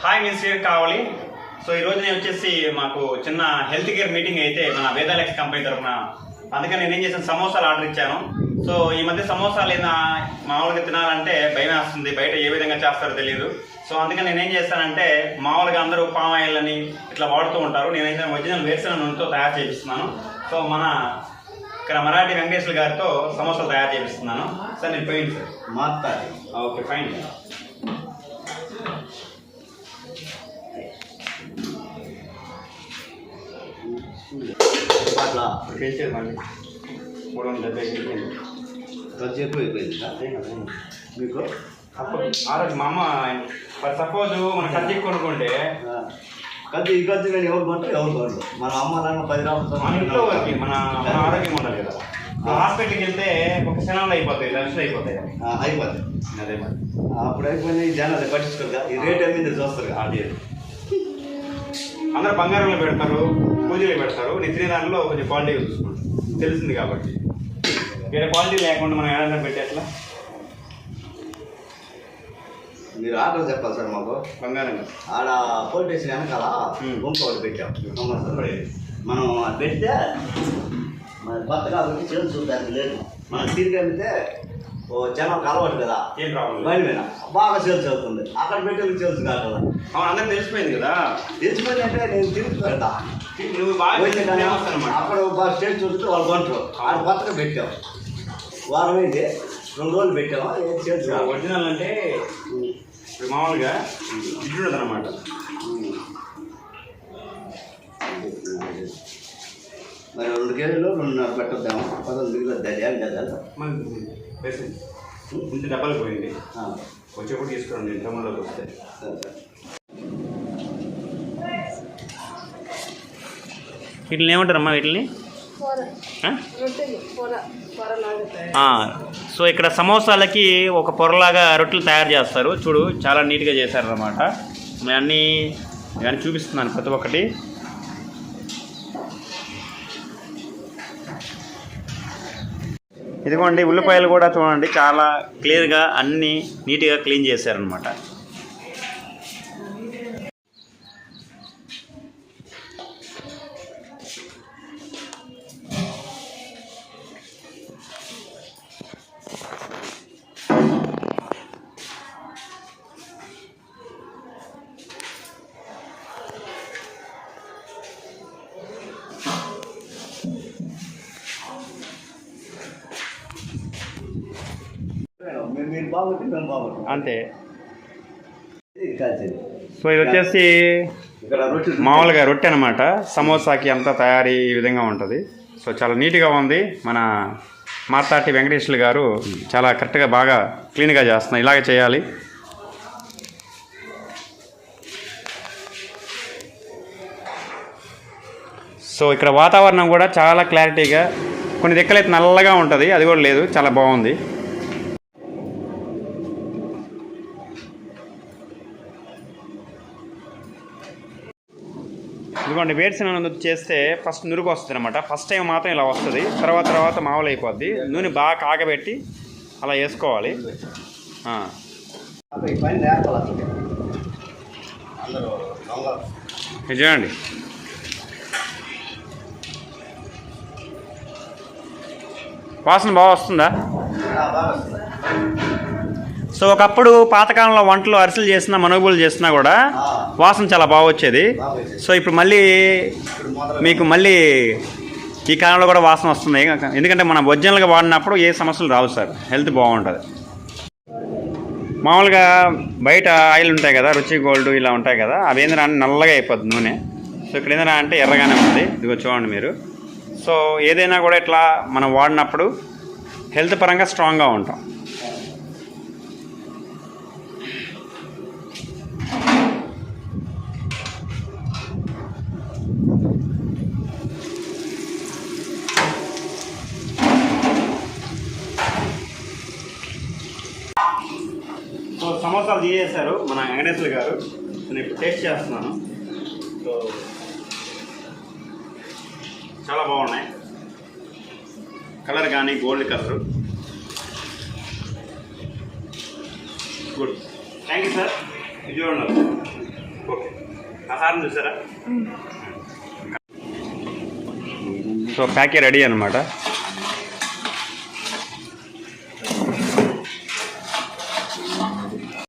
Hi నేను శ్రీర్ కావాలి. So ఈరోజు నేను వచ్చేసి మాకు చిన్న హెల్త్ కేర్ మీటింగ్ అయితే మన వేదాలెక్స్ కంపెనీ తరఫున, అందుకని నేను ఏం చేశాను, సమోసాలు ఆర్డర్ ఇచ్చాను. సో ఈ మధ్య సమోసాలు ఏదైనా మామూలుగా తినాలంటే భయం వేస్తుంది, బయట ఏ విధంగా చేస్తారో తెలియదు. సో అందుకని నేనేం చేస్తానంటే, మామూలుగా అందరూ పామ్ ఆయిల్ అని ఇట్లా వాడుతూ ఉంటారు, నేనైతే ఒరిజినల్ వేరుశనగ నూనెతో తయారు చేపిస్తున్నాను. సో మన ఇక్కడ మరాఠీ వెంకటేశ్వర గారితో సమోసాలు తయారు చేపిస్తున్నాను. సార్ నేను పోయింది సార్ మాట్లాడి ఓకే ఫైన్. అట్లా చేసేది మళ్ళీ 370 ఖర్చు ఎక్కువ అయిపోయింది మీకు. అప్పుడు ఆ రోజు మా అమ్మ సపోజ్ మన కత్తి కొనుక్కుంటే ఖర్చు ఈ ఖర్చు కానీ ఎవరు కొంటారు ఎవరు కొంటారు. మన అమ్మ నాన్న 10 మన ఇంట్లో వరకు మన ఆరోగ్యం ఉండాలి కదా. హాస్పిటల్కి వెళ్తే ఒక క్షణంలో అయిపోతాయి, లక్షలు అయిపోతాయి. అదే మరి అప్పుడు అయిపోయినాయి జనాలు పట్టించుకోరు. ఈ రేట్ ఏమైంది చూస్తారు. అది అందరూ బంగారంలో పెడతారు, పూజలు పెడతారు. నేను తినే దాంట్లో కొంచెం క్వాలిటీ చూసుకుంటాను, తెలిసింది కాబట్టి. వేరే క్వాలిటీ లేకుండా మనం ఏదైనా పెట్టేట్లా. మీరు ఆర్డర్ చెప్పాలి సార్ మాకు. బంగారంగా ఆడ పోలీస్ స్టేషన్ వెనకాల గుంపు ఒకటి పెట్టాం. మనం పెడితే మన కొత్తగా పెట్టి చేసి చూద్దానికి లేదు. మనం తిరిగి అమ్మితే జనాలకు అలవాటు కదా, ఏం ప్రాబ్లం బయట మీద బాగా సేల్స్ అవుతుంది. అక్కడ పెట్టే సేల్స్ కాదు కదా. అవును, అందరికి తెలిసిపోయింది కదా. తెలిసిపోయింది అంటే నేను తిరిగి పెడతా. నువ్వు బాగా అక్కడ బాగా స్టేజ్ చూస్తే వాళ్ళు కొంటారు. ఆడ కొత్తగా పెట్టాం, వారం అయింది, 2 రోజులు పెట్టాము. సేల్స్ ఒరిజినల్ అంటే ఇప్పుడు మామూలుగా ఇట్లుండదు అనమాట. మరి 2 కేజీలు 2.5 పెట్టొద్దాము. 11 మిగిలిద్దా కదా. ఇంత డబ్బలు పోయింది, వచ్చేప్పుడు తీసుకోండి ఇంట్లోకి వస్తే. వీటిని ఏమంటారమ్మా? వీటిని సో ఇక్కడ సమోసాలకి ఒక పొరలాగా రొట్టెలు తయారు చేస్తారు. చూడు చాలా నీట్గా చేశారన్నమాట. నేను అన్నీ చూపిస్తున్నాను ప్రతి ఒక్కటి. ఇదిగోండి ఉల్లిపాయలు కూడా చూడండి, చాలా క్లియర్గా అన్నీ నీట్గా క్లీన్ చేశారనమాట. అంతే. సో ఇది వచ్చేసి మామూలుగా రొట్టె అనమాట. సమోసాకి అంతా తయారీ ఈ విధంగా ఉంటుంది. సో చాలా నీట్గా ఉంది. మన మార్తాటి వెంకటేశ్వర గారు చాలా కరెక్ట్గా బాగా క్లీన్గా చేస్తున్నారు. ఇలాగే చేయాలి. సో ఇక్కడ వాతావరణం కూడా చాలా క్లారిటీగా, కొన్ని దిక్కలైతే నల్లగా ఉంటుంది, అది కూడా లేదు, చాలా బాగుంది. ఇదిగోండి వేరుశనగ నూనె చేస్తే ఫస్ట్ నురుగు వస్తుంది అనమాట. ఫస్ట్ టైం మాత్రం ఇలా వస్తుంది, తర్వాత మామూలు అయిపోద్ది. నూనె బాగా కాగబెట్టి అలా వేసుకోవాలి. చూడండి, వాసన బాగా వస్తుందా? సో ఒకప్పుడు పాతకాలంలో వంటలు అరిసెలు చేసినా మనుగులు చేసినా కూడా వాసన చాలా బాగా వచ్చేది. సో ఇప్పుడు మీకు మళ్ళీ ఈ కాలంలో కూడా వాసన వస్తుంది. ఎందుకంటే మనం ఒరిజినల్గా వాడినప్పుడు ఏ సమస్యలు రావు సార్, హెల్త్ బాగుంటుంది. మామూలుగా బయట ఆయిల్ ఉంటాయి కదా, రుచి గోల్డ్ ఇలా ఉంటాయి కదా, అవి ఏంటంటే నల్లగా అయిపోద్ది నూనె. సో ఇక్కడ ఏంటంటే అంటే ఎర్రగానే ఉంది. ఇదిగో చూడండి మీరు. సో ఏదైనా కూడా ఇట్లా మనం వాడినప్పుడు హెల్త్ పరంగా స్ట్రాంగ్గా ఉంటాం. సో సమోసాలు చేసేసారు మన వెంకటేశ్వర గారు. నేను ఇప్పుడు టేస్ట్ చేస్తున్నాను. సో చాలా బాగున్నాయి, కలర్ కానీ gold colour. Good, thank you sir. ఇది చూడండి ఓకే ఆ సార్ని చూసారా సో ప్యాకే రెడీ అనమాట